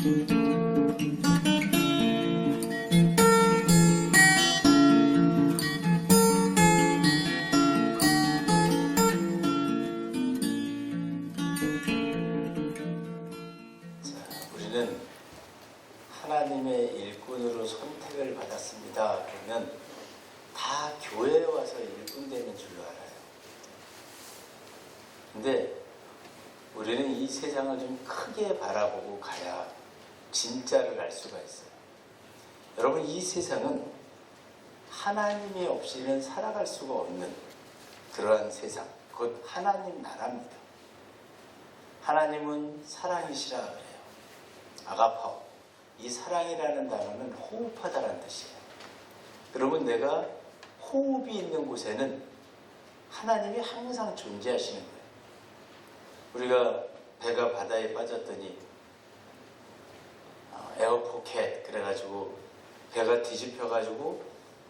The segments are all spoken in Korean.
우리는 하나님의 일꾼으로 선택을 받았습니다. 그러면 다 교회에 와서 일꾼 되는 줄로 알아요. 근데 우리는 이 세상을 좀 크게 바라보고 가야 진짜를 알 수가 있어요. 여러분, 이 세상은 하나님이 없이는 살아갈 수가 없는 그러한 세상, 곧 하나님 나라입니다. 하나님은 사랑이시라 그래요. 아가파오. 이 사랑이라는 단어는 호흡하다라는 뜻이에요. 그러면 내가 호흡이 있는 곳에는 하나님이 항상 존재하시는 거예요. 우리가 배가 바다에 빠졌더니 에어포켓 그래가지고 배가 뒤집혀가지고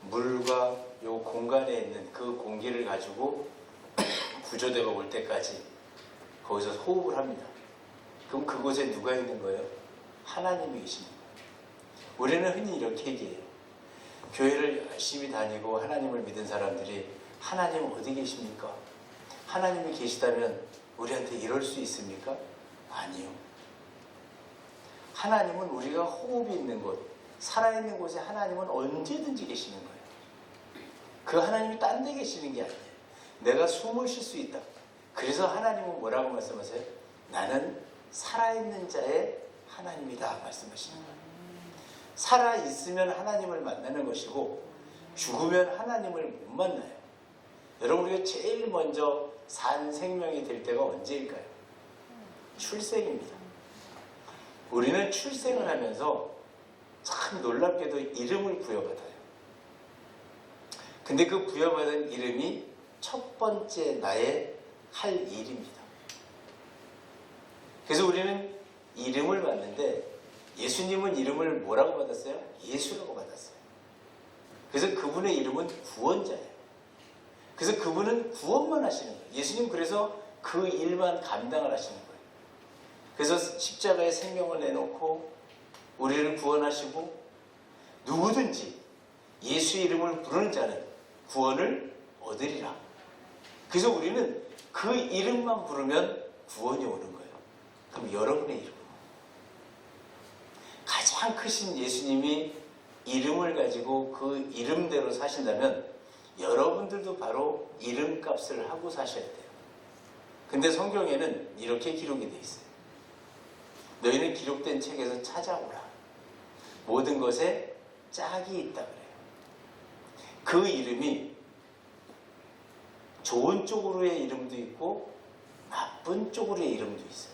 물과 요 공간에 있는 그 공기를 가지고 구조대가 올 때까지 거기서 호흡을 합니다. 그럼 그곳에 누가 있는 거예요? 하나님이 계시는 거예요. 우리는 흔히 이렇게 얘기해요. 교회를 열심히 다니고 하나님을 믿은 사람들이 하나님 어디 계십니까? 하나님이 계시다면 우리한테 이럴 수 있습니까? 아니요. 하나님은 우리가 호흡이 있는 곳, 살아있는 곳에 하나님은 언제든지 계시는 거예요. 그 하나님이 딴 데 계시는 게 아니에요. 내가 숨을 쉴 수 있다. 그래서 하나님은 뭐라고 말씀하세요? 나는 살아있는 자의 하나님이다 말씀하시는 거예요. 살아있으면 하나님을 만나는 것이고 죽으면 하나님을 못 만나요. 여러분, 우리가 제일 먼저 산 생명이 될 때가 언제일까요? 출생입니다. 우리는 출생을 하면서 참 놀랍게도 이름을 부여받아요. 근데 그 부여받은 이름이 첫 번째 나의 할 일입니다. 그래서 우리는 이름을 받는데 예수님은 이름을 뭐라고 받았어요? 예수라고 받았어요. 그래서 그분의 이름은 구원자예요. 그래서 그분은 구원만 하시는 거예요. 예수님 그래서 그 일만 감당을 하시는 거예요. 그래서 십자가에 생명을 내놓고 우리를 구원하시고 누구든지 예수의 이름을 부르는 자는 구원을 얻으리라. 그래서 우리는 그 이름만 부르면 구원이 오는 거예요. 그럼 여러분의 이름, 가장 크신 예수님이 이름을 가지고 그 이름대로 사신다면 여러분들도 바로 이름값을 하고 사셔야 돼요. 근데 성경에는 이렇게 기록이 되어 있어요. 너희는 기록된 책에서 찾아오라. 모든 것에 짝이 있다 그래요. 그 이름이 좋은 쪽으로의 이름도 있고 나쁜 쪽으로의 이름도 있어요.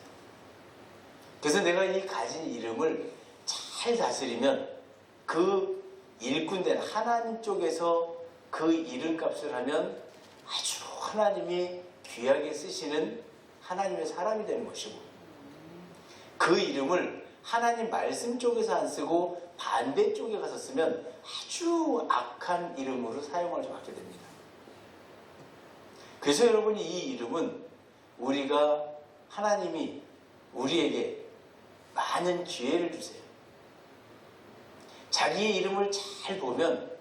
그래서 내가 이 가진 이름을 잘 다스리면 그 일꾼된 하나님 쪽에서 그 이름값을 하면 아주 하나님이 귀하게 쓰시는 하나님의 사람이 되는 것이고, 그 이름을 하나님 말씀 쪽에서 안 쓰고 반대쪽에 가서 쓰면 아주 악한 이름으로 사용을 받게 됩니다. 그래서 여러분이 이 이름은 우리가 하나님이 우리에게 많은 기회를 주세요. 자기의 이름을 잘 보면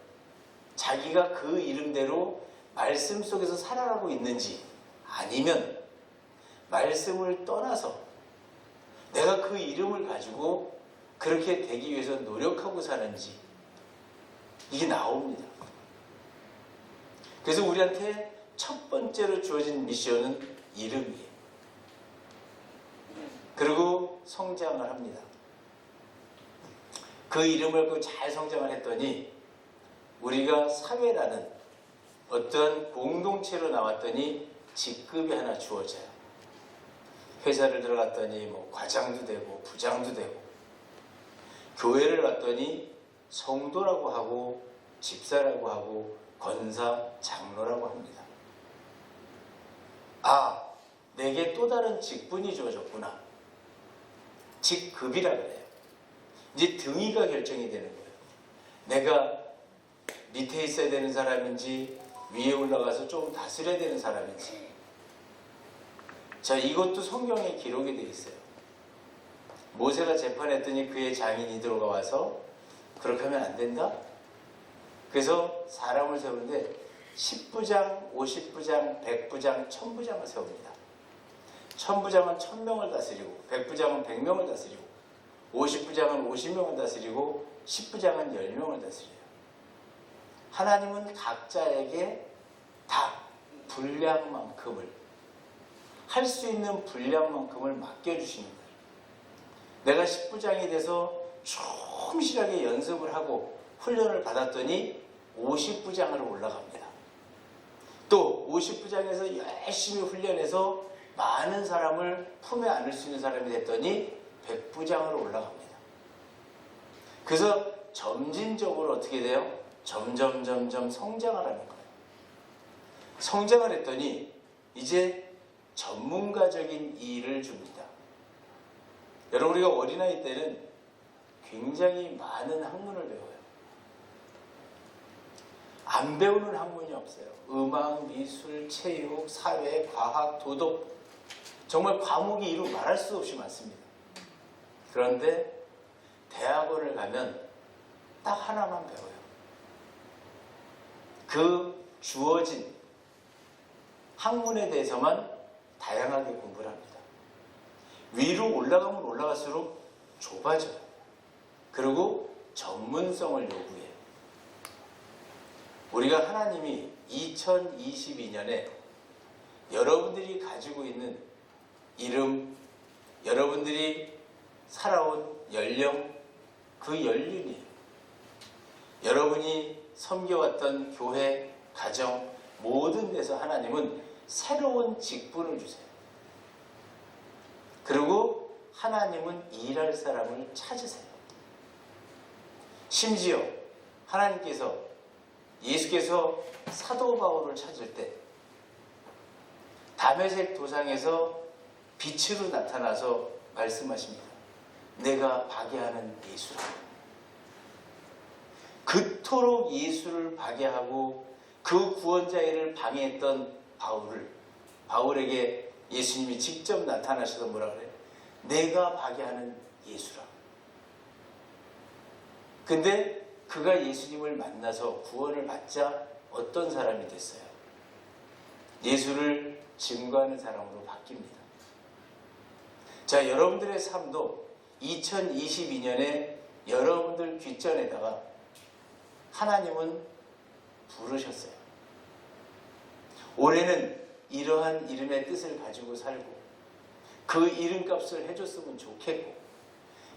자기가 그 이름대로 말씀 속에서 살아가고 있는지, 아니면 말씀을 떠나서 내가 그 이름을 가지고 그렇게 되기 위해서 노력하고 사는지, 이게 나옵니다. 그래서 우리한테 첫 번째로 주어진 미션은 이름이에요. 그리고 성장을 합니다. 그 이름을 갖고 잘 성장을 했더니 우리가 사회라는 어떤 공동체로 나왔더니 직급이 하나 주어져요. 회사를 들어갔더니 뭐 과장도 되고 부장도 되고, 교회를 갔더니 성도라고 하고 집사라고 하고 권사, 장로라고 합니다. 아, 내게 또 다른 직분이 주어졌구나. 직급이라 그래요. 이제 등위가 결정이 되는 거예요. 내가 밑에 있어야 되는 사람인지 위에 올라가서 좀 다스려야 되는 사람인지. 자, 이것도 성경에 기록이 되어 있어요. 모세가 재판했더니 그의 장인이 들어와서 그렇게 하면 안 된다? 그래서 사람을 세우는데 10부장, 50부장, 100부장, 1000부장을 세웁니다. 1000부장은 1000명을 다스리고 100부장은 100명을 다스리고 50부장은 50명을 다스리고 10부장은 10명을 다스려요. 하나님은 각자에게 다 분량만큼을 할 수 있는 분량만큼을 맡겨주시는 거예요. 내가 10부장이 돼서 충실하게 연습을 하고 훈련을 받았더니 50부장으로 올라갑니다. 또 50부장에서 열심히 훈련해서 많은 사람을 품에 안을 수 있는 사람이 됐더니 100부장으로 올라갑니다. 그래서 점진적으로 어떻게 돼요? 점점 성장을 하는 거예요. 성장을 했더니 이제 전문가적인 일을 줍니다. 여러분, 우리가 어린아이 때는 굉장히 많은 학문을 배워요. 안 배우는 학문이 없어요. 음악, 미술, 체육, 사회, 과학, 도덕, 정말 과목이 이루 말할 수 없이 많습니다. 그런데 대학원을 가면 딱 하나만 배워요. 그 주어진 학문에 대해서만 다양하게 공부를 합니다. 위로 올라가면 올라갈수록 좁아져요. 그리고 전문성을 요구해요. 우리가 하나님이 2022년에 여러분들이 가지고 있는 이름, 여러분들이 살아온 연령, 그 연륜이에요. 여러분이 섬겨왔던 교회, 가정, 모든 데서 하나님은 새로운 직분을 주세요. 그리고 하나님은 일할 사람을 찾으세요. 심지어 하나님께서, 예수께서 사도 바울을 찾을 때 다메섹 도상에서 빛으로 나타나서 말씀하십니다. 내가 바게하는 예수라. 그토록 예수를 바게하고 그 구원자 일을 방해했던 바울에게 예수님이 직접 나타나셔서 뭐라 그래요? 내가 바게하는 예수라. 근데 그가 예수님을 만나서 구원을 받자 어떤 사람이 됐어요? 예수를 증거하는 사람으로 바뀝니다. 자, 여러분들의 삶도 2022년에 여러분들 귓전에다가 하나님은 부르셨어요. 올해는 이러한 이름의 뜻을 가지고 살고 그 이름값을 해줬으면 좋겠고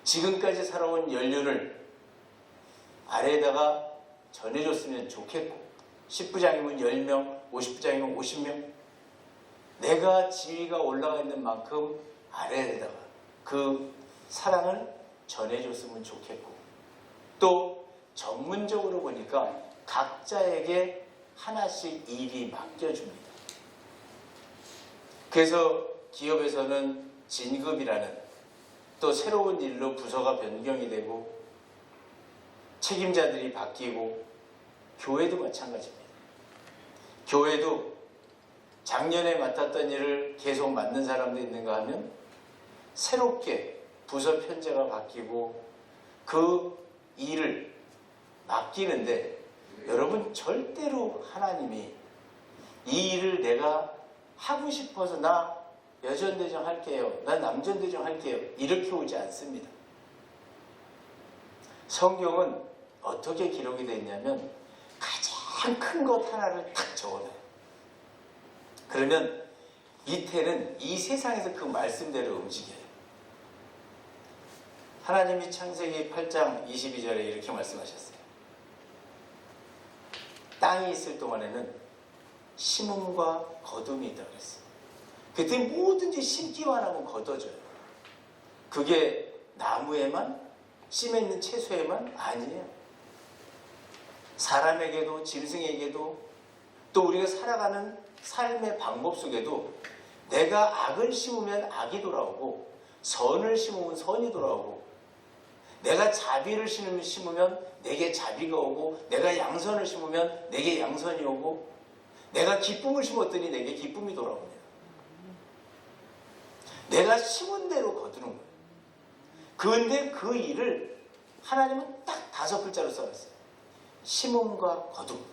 지금까지 살아온 연륜을 아래에다가 전해줬으면 좋겠고 10부장이면 10명, 50부장이면 50명 내가 지위가 올라가 있는 만큼 아래에다가 그 사랑을 전해줬으면 좋겠고 또 전문적으로 보니까 각자에게 하나씩 일이 맡겨줍니다. 그래서 기업에서는 진급이라는 또 새로운 일로 부서가 변경이 되고 책임자들이 바뀌고 교회도 마찬가지입니다. 교회도 작년에 맡았던 일을 계속 맡는 사람도 있는가 하면 새롭게 부서 편제가 바뀌고 그 일을 맡기는데 여러분 절대로 하나님이 이 일을 내가 하고 싶어서 나 여전대정 할게요. 나 남전대정 할게요. 이렇게 오지 않습니다. 성경은 어떻게 기록이 되어 있냐면 가장 큰 것 하나를 딱 적어놔요. 그러면 이태는 이 세상에서 그 말씀대로 움직여요. 하나님이 창세기 8장 22절에 이렇게 말씀하셨어요. 땅이 있을 동안에는 심음과 거둠이 있다고 그랬어요. 그때 뭐든지 심기만 하면 걷어져요. 그게 나무에만, 씨에 있는 채소에만 아니에요. 사람에게도 짐승에게도 또 우리가 살아가는 삶의 방법 속에도 내가 악을 심으면 악이 돌아오고 선을 심으면 선이 돌아오고 내가 자비를 심으면 내게 자비가 오고 내가 양선을 심으면 내게 양선이 오고 내가 기쁨을 심었더니 내게 기쁨이 돌아옵니다. 내가 심은 대로 거두는 거예요. 그런데 그 일을 하나님은 딱 5글자로 써놨어요. 심음과 거둠.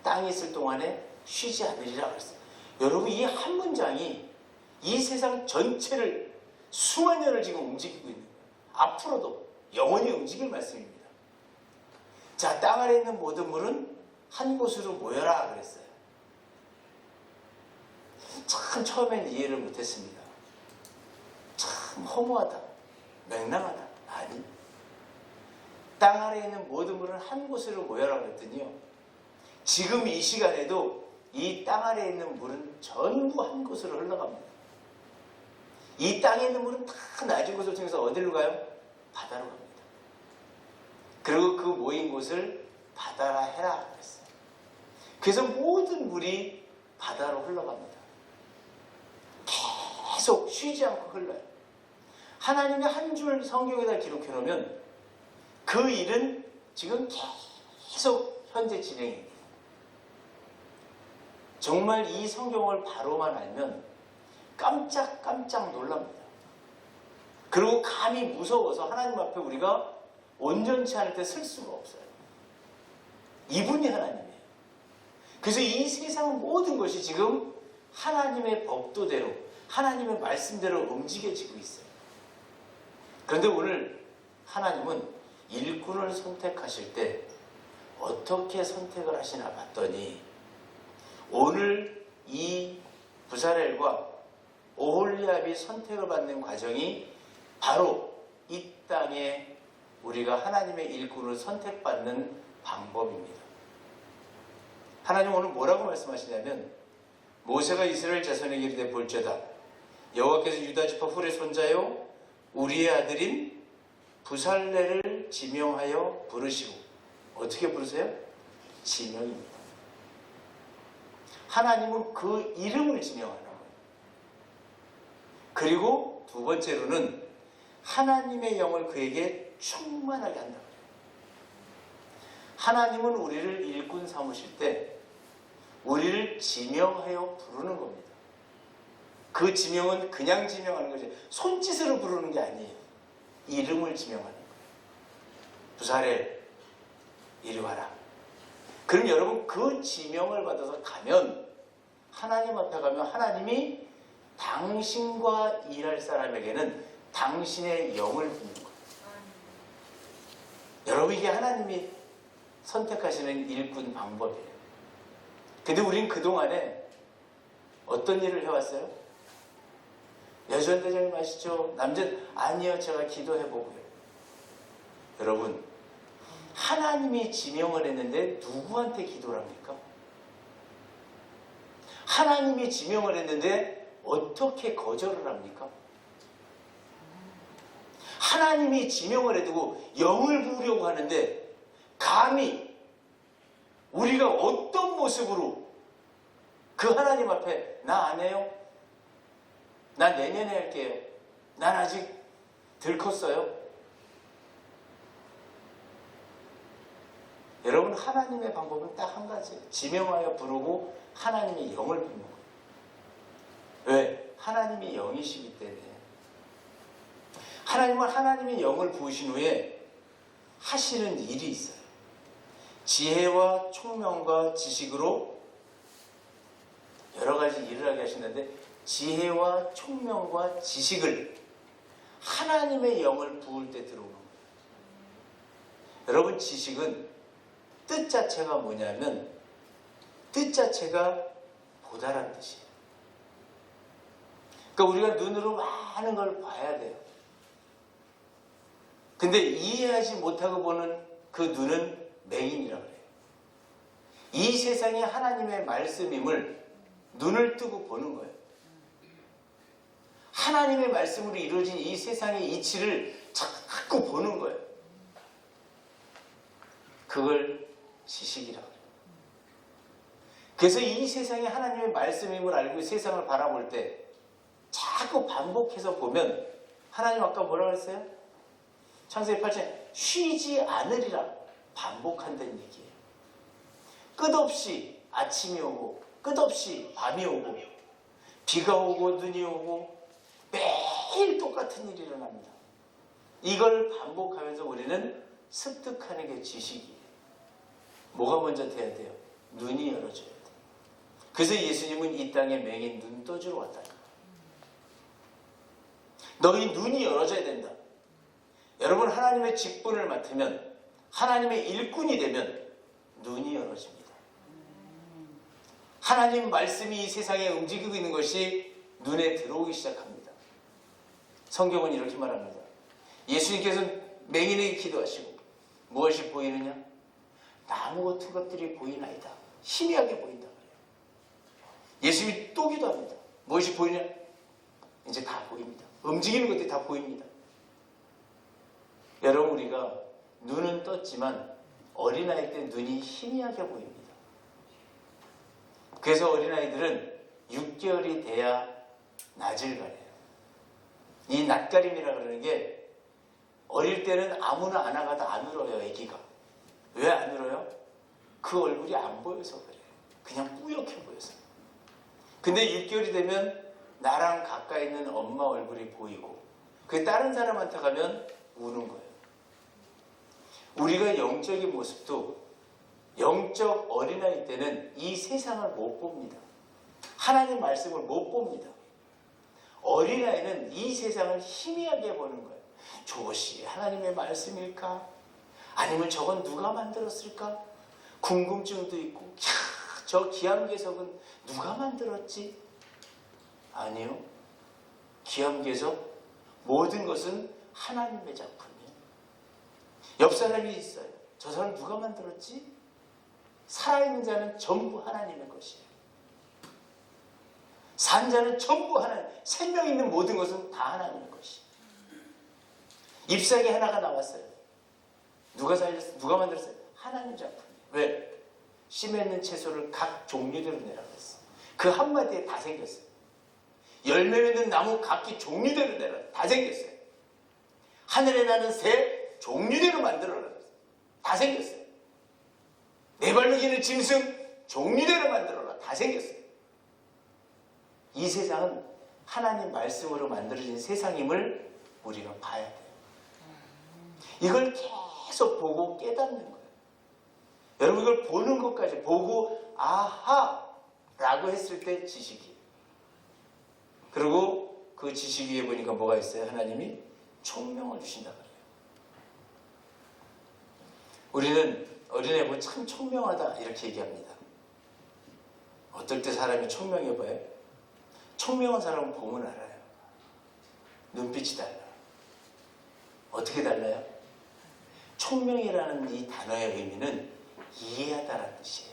땅이 있을 동안에 쉬지 않으리라 그랬어요. 여러분, 이 한 문장이 이 세상 전체를 수만 년을 지금 움직이고 있는 거예요. 앞으로도 영원히 움직일 말씀입니다. 자, 땅 아래 있는 모든 물은 한 곳으로 모여라 그랬어요. 참 처음엔 이해를 못했습니다. 참 허무하다, 맹랑하다. 아니, 땅 아래 있는 모든 물은 한 곳으로 모여라 그랬더니요, 지금 이 시간에도 이 땅 아래에 있는 물은 전부 한 곳으로 흘러갑니다. 이 땅에 있는 물은 다 낮은 곳을 통해서 어디로 가요? 바다로 갑니다. 그리고 그 모인 곳을 바다라 해라 그랬어요. 그래서 모든 물이 바다로 흘러갑니다. 계속 쉬지 않고 흘러요. 하나님의 한 줄 성경에다 기록해 놓으면 그 일은 지금 계속 현재 진행입니다. 정말 이 성경을 바로만 알면 깜짝 놀랍니다. 그리고 감히 무서워서 하나님 앞에 우리가 온전치 않을 때 쓸 수가 없어요. 이분이 하나님이에요. 그래서 이 세상 모든 것이 지금 하나님의 법도대로, 하나님의 말씀대로 움직여지고 있어요. 그런데 오늘 하나님은 일꾼을 선택하실 때 어떻게 선택을 하시나 봤더니, 오늘 이 부사렐과 오홀리압이 선택을 받는 과정이 바로 이 땅에 우리가 하나님의 일꾼을 선택받는 방법입니다. 하나님 오늘 뭐라고 말씀하시냐면, 모세가 이스라엘 자손에게 이르되 볼지어다, 여호와께서 유다 지파 훌의 손자요 우리의 아들인 부살레를 지명하여 부르시고. 어떻게 부르세요? 지명입니다. 하나님은 그 이름을 지명하는 거예요. 그리고 두 번째로는 하나님의 영을 그에게 충만하게 한다. 하나님은 우리를 일꾼 삼으실 때 우리를 지명하여 부르는 겁니다. 그 지명은 그냥 지명하는 거죠. 손짓으로 부르는 게 아니에요. 이름을 지명하는 거예요. 부사렐, 이리 와라. 그럼 여러분, 그 지명을 받아서 가면, 하나님 앞에 가면 하나님이 당신과 일할 사람에게는 당신의 영을 붓는 거예요. 여러분, 이게 하나님이 선택하시는 일꾼 방법이에요. 근데 우린 그동안에 어떤 일을 해왔어요? 여주원 대장님 아시죠? 아니요, 제가 기도해보고요. 여러분, 하나님이 지명을 했는데 누구한테 기도를 합니까? 하나님이 지명을 했는데 어떻게 거절을 합니까? 하나님이 지명을 해두고 영을 부으려고 하는데 감히 우리가 어떤 모습으로 그 하나님 앞에 나 안 해요? 나 내년에 할게요. 난 아직 덜 컸어요. 여러분, 하나님의 방법은 딱 한 가지예요. 지명하여 부르고 하나님의 영을 붓는 거예요. 왜? 하나님이 영이시기 때문에. 하나님은 하나님의 영을 부으신 후에 하시는 일이 있어요. 지혜와 총명과 지식으로 여러 가지 일을 하게 하시는데, 지혜와 총명과 지식을 하나님의 영을 부을 때 들어오는 거예요. 여러분, 지식은 뜻 자체가 뭐냐면, 뜻 자체가 보다란 뜻이에요. 그러니까 우리가 눈으로 많은 걸 봐야 돼요. 근데 이해하지 못하고 보는 그 눈은 맹인이라고 해요. 이 세상이 하나님의 말씀임을 눈을 뜨고 보는 거예요. 하나님의 말씀으로 이루어진 이 세상의 이치를 자꾸 보는 거예요. 그걸 지식이라고 해요. 그래서 이 세상이 하나님의 말씀임을 알고 세상을 바라볼 때 자꾸 반복해서 보면, 하나님 아까 뭐라고 했어요? 창세기 8장 쉬지 않으리라 반복한다는 얘기예요. 끝없이 아침이 오고 끝없이 밤이 오고 비가 오고 눈이 오고 매일 똑같은 일이 일어납니다. 이걸 반복하면서 우리는 습득하는 게 지식이에요. 뭐가 먼저 돼야 돼요? 눈이 열어져야 돼요. 그래서 예수님은 이 땅에 맹인 눈 떠주러 왔다. 너희 눈이 열어져야 된다. 여러분, 하나님의 직분을 맡으면, 하나님의 일꾼이 되면 눈이 열어집니다. 하나님 말씀이 이 세상에 움직이고 있는 것이 눈에 들어오기 시작합니다. 성경은 이렇게 말합니다. 예수님께서 맹인에게 기도하시고 무엇이 보이느냐? 나무 같은 것들이 보이나이다. 희미하게 보인다. 예수님이 또 기도합니다. 무엇이 보이냐? 이제 다 보입니다. 움직이는 것들이 다 보입니다. 여러분, 우리가 눈은 떴지만 어린아이 때 눈이 희미하게 보입니다. 그래서 어린아이들은 6개월이 돼야 낯을 가려요. 이 낯가림이라 그러는 게, 어릴 때는 아무나 안아가도 안 울어요, 애기가. 왜 안 울어요? 그 얼굴이 안 보여서 그래요. 그냥 뿌옇게 보여서. 근데 6개월이 되면 나랑 가까이 있는 엄마 얼굴이 보이고, 그 다른 사람한테 가면 우는 거예요. 우리가 영적인 모습도 영적 어린아이 때는 이 세상을 못 봅니다. 하나님 말씀을 못 봅니다. 어린아이는 이 세상을 희미하게 보는 거예요. 저것이 하나님의 말씀일까? 아니면 저건 누가 만들었을까? 궁금증도 있고, 저 기암괴석은 누가 만들었지? 아니요. 기암괴석, 모든 것은 하나님의 작품이에요. 옆 사람이 있어요. 저 사람 누가 만들었지? 살아있는 자는 전부 하나님의 것이에요. 산 자는 전부 하나님, 생명 있는 모든 것은 다 하나님의 것이에요. 잎사귀 하나가 나왔어요. 누가 살렸어요? 누가 만들었어요? 하나님 작품이에요. 왜? 씨 맺는 채소를 각 종류대로 내라고 했어요. 그 한마디에 다 생겼어요. 열매 맺는 나무 각기 종류대로 내라. 다 생겼어요. 하늘에 나는 새 종류대로 만들어라. 다 생겼어요. 네 발먹이는 짐승 종류대로 만들어라. 다 생겼어요. 이 세상은 하나님 말씀으로 만들어진 세상임을 우리가 봐야 돼요. 이걸 계속 보고 깨닫는 거예요. 여러분, 이걸 보는 것까지 보고 아하 라고 했을 때 지식이에요. 그리고 그 지식 위에 보니까 뭐가 있어요? 하나님이 총명을 주신다 그래요. 우리는 어린애 보고 참 총명하다 이렇게 얘기합니다. 어떨 때 사람이 총명해 보여요? 총명한 사람은 보면 알아요. 눈빛이 달라. 어떻게 달라요? 총명이라는 이 단어의 의미는 이해하다라는 뜻이에요.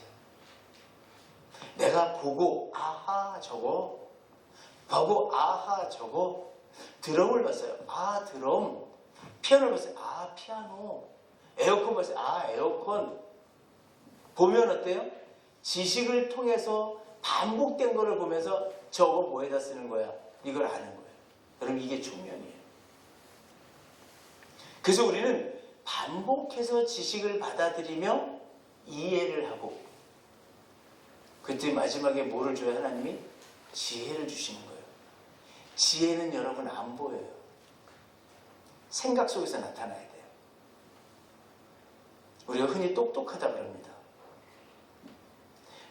내가 보고 아하 저거, 보고 아하 저거, 드럼을 봤어요. 아 드럼. 피아노를 봤어요. 아 피아노. 에어컨 봤어요. 아 에어컨. 보면 어때요? 지식을 통해서 반복된 거를 보면서 저거 뭐에다 쓰는 거야? 이걸 아는 거예요. 여러분, 이게 총명이에요. 그래서 우리는 반복해서 지식을 받아들이며 이해를 하고, 그때 마지막에 뭐를 줘야 하나님이? 지혜를 주시는 거예요. 지혜는 여러분 안 보여요. 생각 속에서 나타나야 돼요. 우리가 흔히 똑똑하다 그럽니다.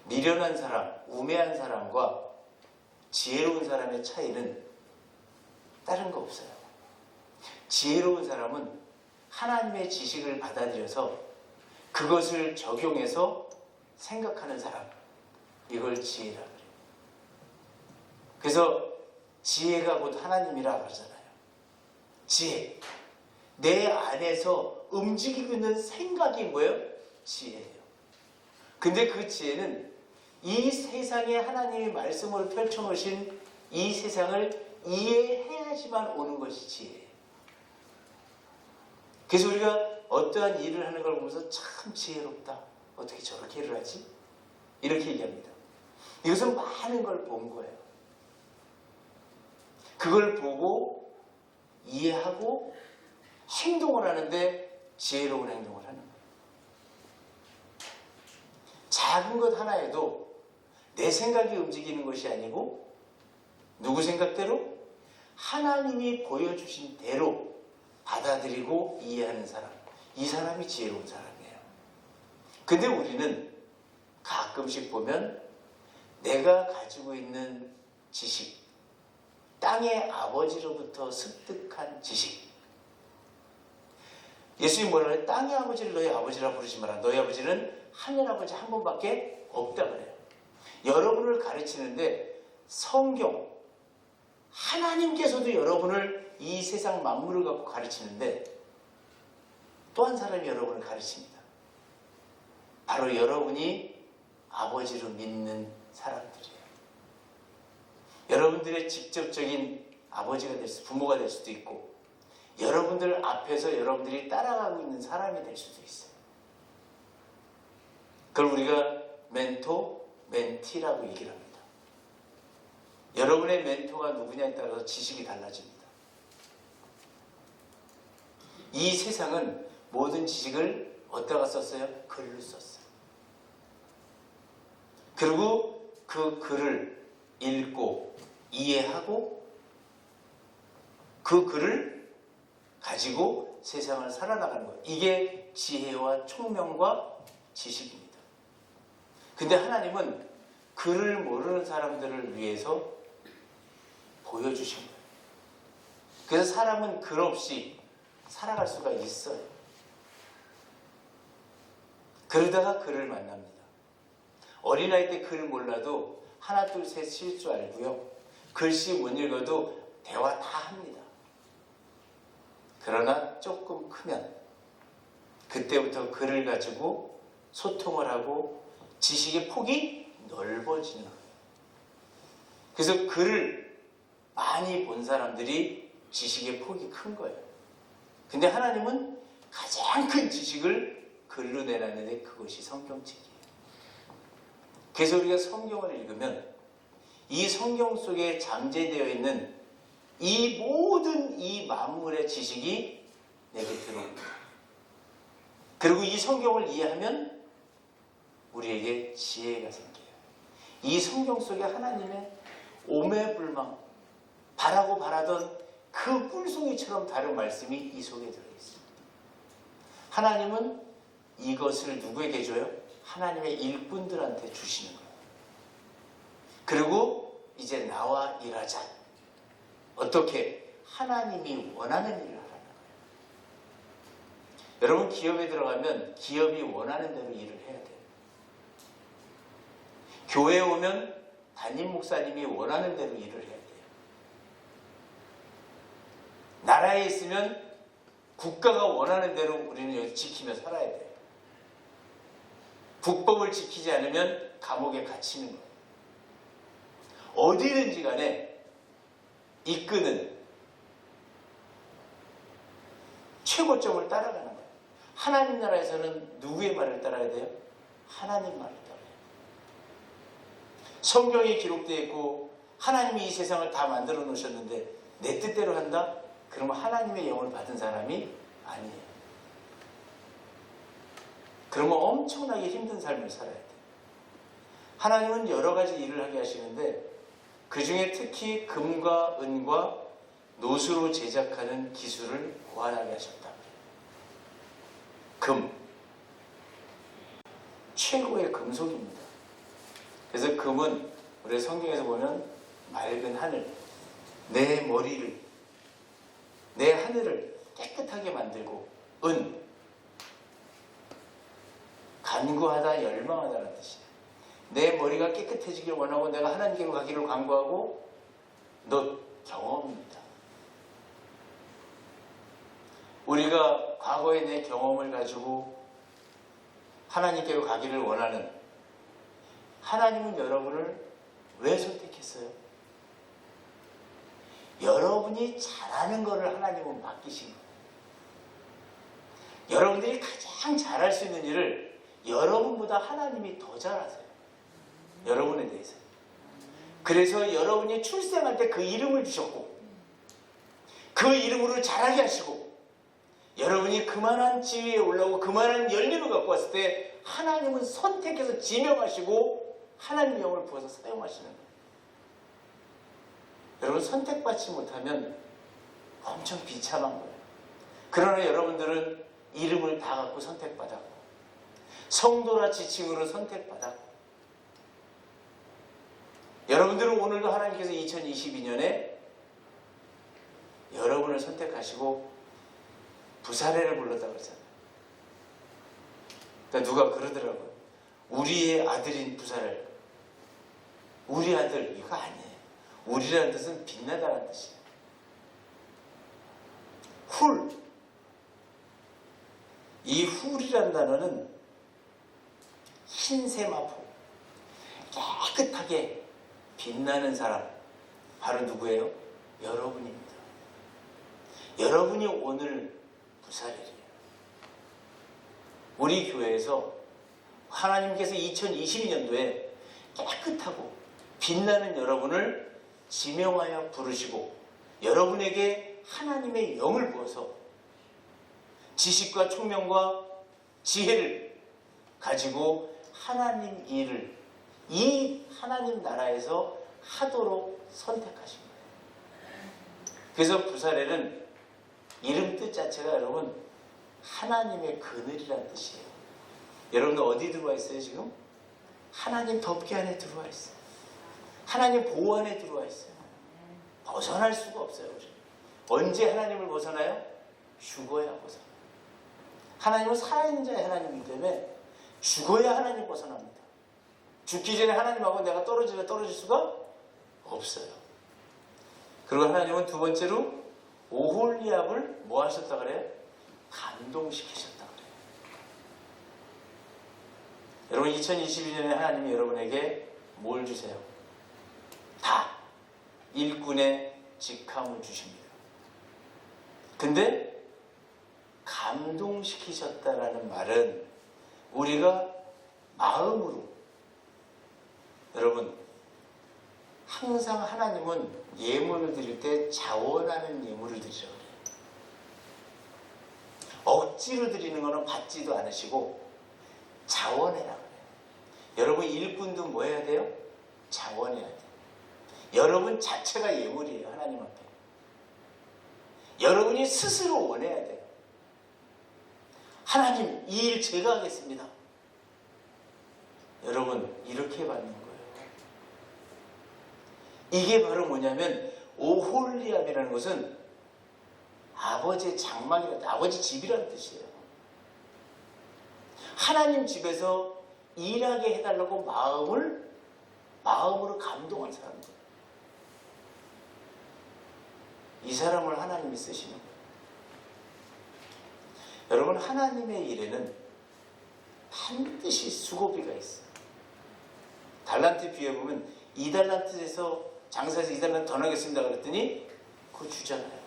미련한 사람, 우매한 사람과 지혜로운 사람의 차이는 다른 거 없어요. 지혜로운 사람은 하나님의 지식을 받아들여서 그것을 적용해서 생각하는 사람, 이걸 지혜라 그래요. 그래서 지혜가 곧 하나님이라 그러잖아요. 지혜, 내 안에서 움직이고 있는 생각이 뭐예요? 지혜예요. 근데 그 지혜는 이 세상에 하나님이 말씀으로 펼쳐놓으신 이 세상을 이해해야지만 오는 것이 지혜예요. 그래서 우리가 어떠한 일을 하는 걸 보면서 참 지혜롭다. 어떻게 저렇게 일을 하지? 이렇게 얘기합니다. 이것은 많은 걸 본 거예요. 그걸 보고 이해하고 행동을 하는데 지혜로운 행동을 하는 거예요. 작은 것 하나에도 내 생각이 움직이는 것이 아니고 누구 생각대로? 하나님이 보여주신 대로 받아들이고 이해하는 사람, 이 사람이 지혜로운 사람이에요. 근데 우리는 가끔씩 보면 내가 가지고 있는 지식, 땅의 아버지로부터 습득한 지식. 예수님 뭐라 그래요? 땅의 아버지를 너희 아버지라 부르지 마라. 너희 아버지는 하늘 아버지 한 분밖에 없다 그래요. 여러분을 가르치는데 성경, 하나님께서도 여러분을 이 세상 만물을 갖고 가르치는데 또 한 사람이 여러분을 가르칩니다. 바로 여러분이 아버지로 믿는 사람들이에요. 여러분들의 직접적인 아버지가 될 수, 부모가 될 수도 있고 여러분들 앞에서 여러분들이 따라가고 있는 사람이 될 수도 있어요. 그걸 우리가 멘토, 멘티라고 얘기를 합니다. 여러분의 멘토가 누구냐에 따라서 지식이 달라집니다. 이 세상은 모든 지식을 어디다가 썼어요? 글로 썼어요. 그리고 그 글을 읽고 이해하고 그 글을 가지고 세상을 살아나가는 거예요. 이게 지혜와 총명과 지식입니다. 근데 하나님은 글을 모르는 사람들을 위해서 보여주신 거예요. 그래서 사람은 글 없이 살아갈 수가 있어요. 그러다가 글을 만납니다. 어린아이 때 글 몰라도 하나 둘 셋 쉴 줄 알고요. 글씨 못 읽어도 대화 다 합니다. 그러나 조금 크면 그때부터 글을 가지고 소통을 하고 지식의 폭이 넓어지는 거예요. 그래서 글을 많이 본 사람들이 지식의 폭이 큰 거예요. 근데 하나님은 가장 큰 지식을 글로 내놨는데 그것이 성경책이에요. 그래서 우리가 성경을 읽으면 이 성경 속에 잠재되어 있는 이 모든 이 만물의 지식이 내게 들어옵니다. 그리고 이 성경을 이해하면 우리에게 지혜가 생겨요. 이 성경 속에 하나님의 오매불망, 바라고 바라던 그 꿀송이처럼 다른 말씀이 이 속에 들어있습니다. 하나님은 이것을 누구에게 줘요? 하나님의 일꾼들한테 주시는 거예요. 그리고 이제 나와 일하자. 어떻게? 하나님이 원하는 일을 하라는 거예요. 여러분 기업에 들어가면 기업이 원하는 대로 일을 해야 돼요. 교회에 오면 담임 목사님이 원하는 대로 일을 해야 돼요. 나라에 있으면 국가가 원하는 대로 우리는 여기 지키며 살아야 돼요. 국법을 지키지 않으면 감옥에 갇히는 거예요. 어디든지 간에 이끄는 최고점을 따라가는 거예요. 하나님 나라에서는 누구의 말을 따라야 돼요? 하나님 말을 따라야 돼요. 성경에 기록되어 있고 하나님이 이 세상을 다 만들어 놓으셨는데 내 뜻대로 한다? 그러면 하나님의 영을 받은 사람이 아니에요. 그러면 엄청나게 힘든 삶을 살아야 돼요. 하나님은 여러 가지 일을 하게 하시는데 그 중에 특히 금과 은과 노수로 제작하는 기술을 고안하게 하셨다. 금, 최고의 금속입니다. 그래서 금은 우리 성경에서 보면 맑은 하늘, 내 머리를, 내 하늘을 깨끗하게 만들고, 은, 간구하다 열망하다는 뜻이에요. 내 머리가 깨끗해지길 원하고 내가 하나님께로 가기를 간구하고 너 경험입니다. 우리가 과거의 내 경험을 가지고 하나님께로 가기를 원하는 하나님은 여러분을 왜 선택했어요? 여러분이 잘하는 것을 하나님은 맡기신 거예요. 여러분들이 가장 잘할 수 있는 일을 여러분보다 하나님이 더 잘하세요. 여러분에 대해서. 그래서 여러분이 출생할 때 그 이름을 주셨고 그 이름으로 자라게 하시고 여러분이 그만한 지위에 올라오고 그만한 열림을 갖고 왔을 때 하나님은 선택해서 지명하시고 하나님의 영을 부어서 사용하시는 거예요. 여러분 선택받지 못하면 엄청 비참한 거예요. 그러나 여러분들은 이름을 다 갖고 선택받았고 성도라 지칭으로 선택받았고 여러분들은 오늘도 하나님께서 2022년에 여러분을 선택하시고 부사례를 불렀다고 그랬잖아요. 그러니까 누가 그러더라고요. 우리의 아들인 부사례. 우리 아들 이거 아니에요. 우리라는 뜻은 빛나다라는 뜻이에요. 훌. 이 훌이라는 단어는 흰 세마포. 깨끗하게 빛나는 사람. 바로 누구예요? 여러분입니다. 여러분이 오늘 부사례예요. 우리 교회에서 하나님께서 2022년도에 깨끗하고 빛나는 여러분을 지명하여 부르시고 여러분에게 하나님의 영을 부어서 지식과 총명과 지혜를 가지고 하나님 일을 이 하나님 나라에서 하도록 선택하신 거예요. 그래서 부사례는 이름 뜻 자체가 여러분 하나님의 그늘이라는 뜻이에요. 여러분들 어디 들어와 있어요 지금? 하나님 덮개 안에 들어와 있어요. 하나님 보호 안에 들어와 있어요. 벗어날 수가 없어요. 우리. 언제 하나님을 벗어나요? 죽어야 벗어나요. 하나님은 살아있는 자의 하나님이기 때문에 죽어야 하나님 벗어납니다. 죽기 전에 하나님하고 내가 떨어질 수가 없어요. 그리고 하나님은 두 번째로 오홀리압을 뭐 하셨다 그래요? 감동시키셨다 그래요. 여러분 2022년에 하나님이 여러분에게 뭘 주세요? 다 일꾼의 직함을 주십니다. 근데 감동시키셨다라는 말은 우리가 마음으로 여러분 항상 하나님은 예물을 드릴 때 자원하는 예물을 드리라고 그래요. 억지로 드리는 거는 받지도 않으시고 자원해라 그래요. 여러분 일꾼도 뭐 해야 돼요? 자원해야 돼요. 여러분 자체가 예물이에요. 하나님 앞에. 여러분이 스스로 원해야 돼요. 하나님 이 일 제가 하겠습니다. 여러분 이렇게 받는 거예요. 이게 바로 뭐냐면 오홀리압이라는 것은 아버지의 장막이라는 아버지 집이라는 뜻이에요. 하나님 집에서 일하게 해달라고 마음으로 감동한 사람들. 이 사람을 하나님이 쓰시는 거예요. 여러분 하나님의 일에는 반드시 수고비가 있어요. 달란트 비유해 보면 2달란트에서 장사해서 2달란트 더 나겠습니다 그랬더니 그거 주잖아요.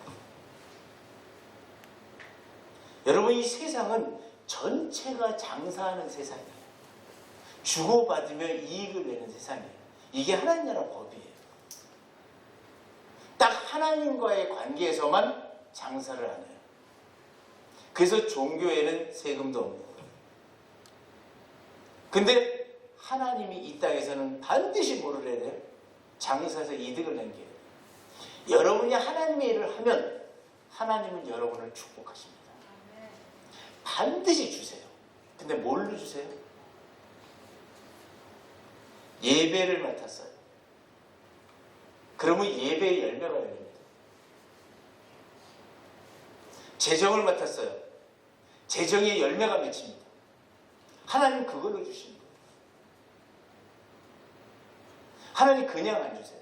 여러분 이 세상은 전체가 장사하는 세상이에요. 주고받으며 이익을 내는 세상이에요. 이게 하나님 나라 법이에요. 딱 하나님과의 관계에서만 장사를 하네요. 그래서 종교에는 세금도 없는 거예요. 근데 하나님이 이 땅에서는 반드시 뭐를 해야 돼요? 장사해서 이득을 남겨야 돼요. 여러분이 하나님의 일을 하면 하나님은 여러분을 축복하십니다. 반드시 주세요. 근데 뭘로 주세요? 예배를 맡았어요. 그러면 예배의 열매가 열립니다. 재정을 맡았어요. 재정의 열매가 맺힙니다. 하나님 그걸로 주시는 거예요. 하나님 그냥 안 주세요.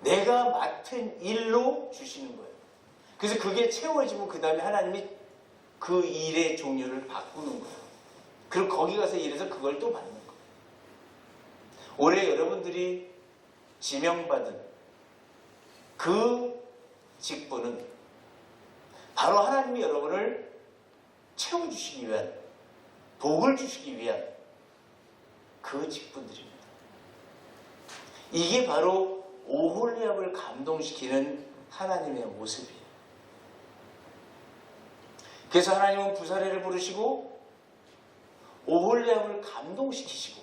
내가 맡은 일로 주시는 거예요. 그래서 그게 채워지면 그 다음에 하나님이 그 일의 종류를 바꾸는 거예요. 그리고 거기 가서 일해서 그걸 또 받는 거예요. 올해 여러분들이 지명받은 그 직분은 바로 하나님이 여러분을 채워주시기 위한, 복을 주시기 위한 그 직분들입니다. 이게 바로 오홀리압을 감동시키는 하나님의 모습이에요. 그래서 하나님은 부사례를 부르시고 오홀리압을 감동시키시고,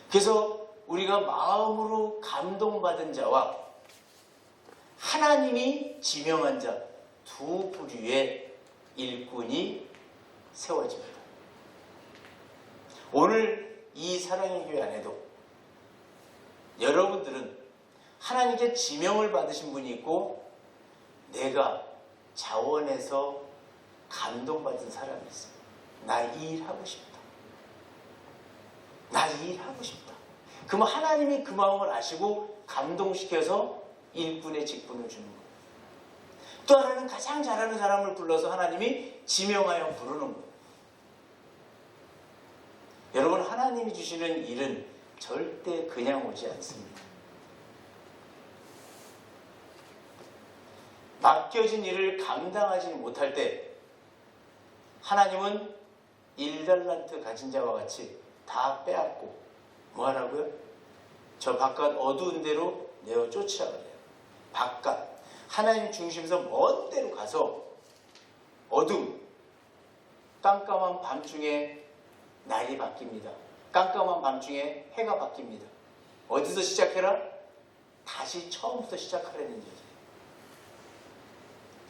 그래서 우리가 마음으로 감동받은 자와 하나님이 지명한 자 두 부류의 일꾼이 세워집니다. 오늘 이 사랑의 교회 안에도 여러분들은 하나님께 지명을 받으신 분이 있고 내가 자원해서 감동받은 사람이 있어요. 나 이 일 하고 싶다. 나 이 일 하고 싶다. 그러면 하나님이 그 마음을 아시고 감동시켜서 일꾼의 직분을 주는 거예요. 또 하나는 가장 잘하는 사람을 불러서 하나님이 지명하여 부르는 거예요. 여러분, 하나님이 주시는 일은 절대 그냥 오지 않습니다. 맡겨진 일을 감당하지 못할 때 하나님은 1달란트 가진 자와 같이 다 빼앗고 뭐 하라고요? 저 바깥 어두운 데로 내어 쫓아가래요. 바깥 하나님 중심에서 먼 데로 가서 어둠, 깜깜한 밤중에 날이 바뀝니다. 깜깜한 밤중에 해가 바뀝니다. 어디서 시작해라? 다시 처음부터 시작하라는 얘기예요.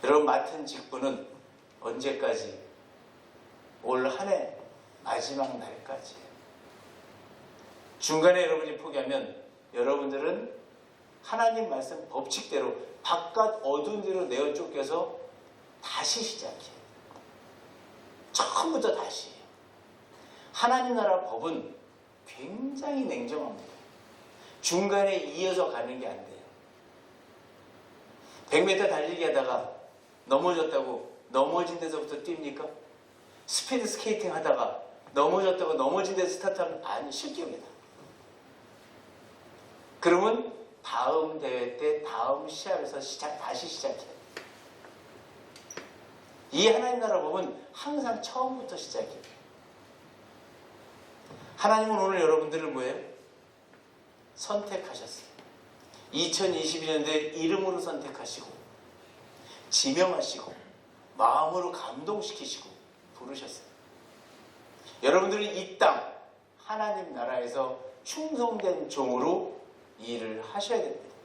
여러분, 맡은 직분은 언제까지? 올 한 해 마지막 날까지예요. 중간에 여러분이 포기하면 여러분들은 하나님 말씀 법칙대로 바깥 어두운 데로 내어 쫓겨서 다시 시작해요. 처음부터 다시. 하나님 나라 법은 굉장히 냉정합니다. 중간에 이어서 가는 게 안 돼요. 100m 달리기 하다가 넘어졌다고 넘어진 데서부터 뜁니까? 스피드 스케이팅 하다가 넘어졌다고 넘어진 데서 스타트하면 아니, 실격이다. 그러면 다음 대회 때 다음 시합에서 다시 시작해요. 이 하나님 나라 법은 항상 처음부터 시작해요. 하나님은 오늘 여러분들을 뭐예요? 선택하셨어요. 2022년도에 이름으로 선택하시고 지명하시고 마음으로 감동시키시고 부르셨어요. 여러분들은 이 땅 하나님 나라에서 충성된 종으로 일을 하셔야 됩니다.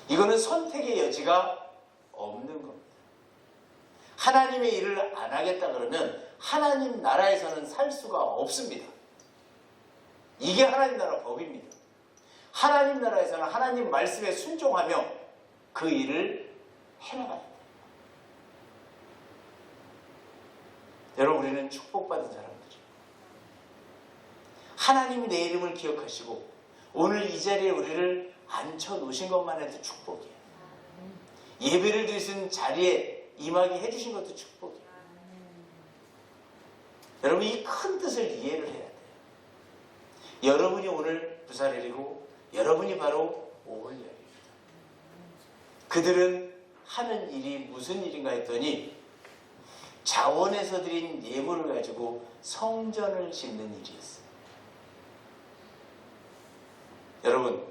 이거는 선택의 여지가 없는 겁니다. 하나님의 일을 안 하겠다 그러면 하나님 나라에서는 살 수가 없습니다. 이게 하나님 나라 법입니다. 하나님 나라에서는 하나님 말씀에 순종하며 그 일을 해나가야 됩니다. 여러분, 우리는 축복받은 사람들이에요. 하나님이 내 이름을 기억하시고 오늘 이 자리에 우리를 앉혀놓으신 것만 해도 축복이에요. 예배를 드릴 수 있는 자리에 임하게 해주신 것도 축복이에요. 여러분, 이 큰 뜻을 이해를 해야 돼요. 여러분이 오늘 부사렐이고 여러분이 바로 오홀렬입니다. 그들은 하는 일이 무슨 일인가 했더니 자원에서 드린 예물을 가지고 성전을 짓는 일이었어요. 여러분,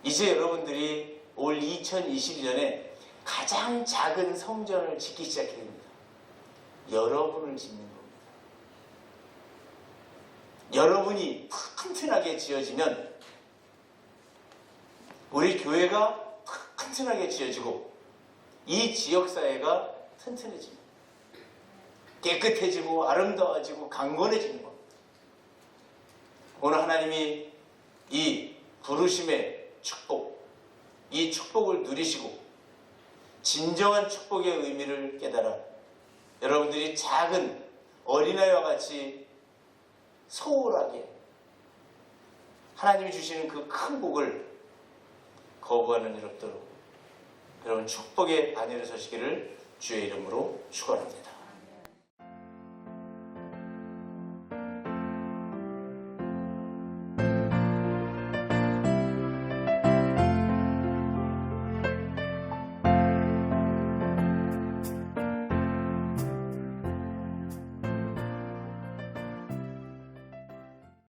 이제 여러분들이 올 2022년에 가장 작은 성전을 짓기 시작해야 됩니다. 여러분을 짓는 겁니다. 여러분이 튼튼하게 지어지면 우리 교회가 튼튼하게 지어지고 이 지역사회가 튼튼해집니다. 깨끗해지고 아름다워지고 강건해지는 겁니다. 오늘 하나님이 이 부르심의 축복, 이 축복을 누리시고 진정한 축복의 의미를 깨달아 여러분들이 작은 어린아이와 같이 소홀하게 하나님이 주시는 그 큰 복을 거부하는 일 없도록 여러분 축복의 반열에 서시기를 주의 이름으로 축원합니다.